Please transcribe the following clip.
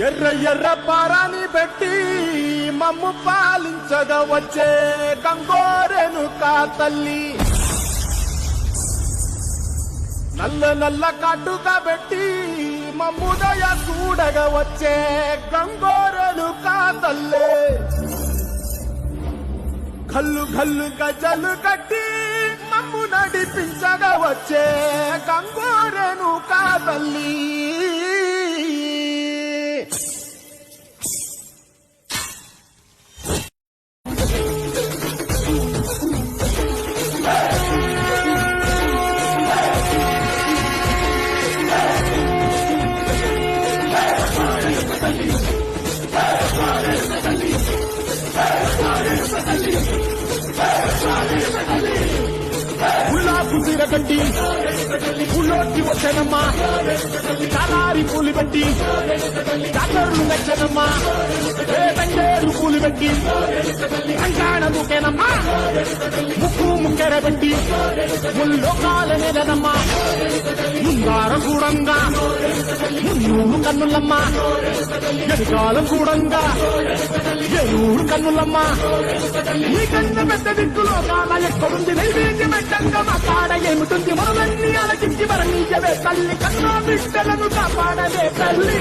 ఎర్ర ఎర్ర పారాని పెట్టి మమ్ము పాలించగా వచ్చే గంగోరెను కా తల్లి, నల్ల నల్ల కాటుగా పెట్టి మమ్ముదయ చూడగా వచ్చే గంగోరెను కా తల్లి, గల్లు గల్లు గజలు కట్టి మమ్ము నడిపించగా వచ్చే గంగోరెను కా తల్లి. ఉల్లాసు తిరగండి ఉల్లోకి వచ్చనమ్మా, చాలారి పూలు పెట్టి చాకర్లు నచ్చనమ్మా, తండేరు పూలు పెట్టి అంకాణ ముఖ్యనమ్మా, ముక్కు ముక్కెర పెట్టి ముల్లోకాల నెలనమ్మా, ముందారం కూడంగా మున్నూరు కన్నులమ్మా, ఎదుకాలం కూడంగా ఏలూరు కన్నులమ్మా, ఈ కన్ను పెద్ద దిక్కులో కాల ఎక్కడుంది నైవేద్యం పెట్టంగా మా కాడ ఏమిటుంది, మనలన్నీ అలకించి మరణీయవే తల్లి, కన్నా బిడ్డలను కాపాడవే తల్లి.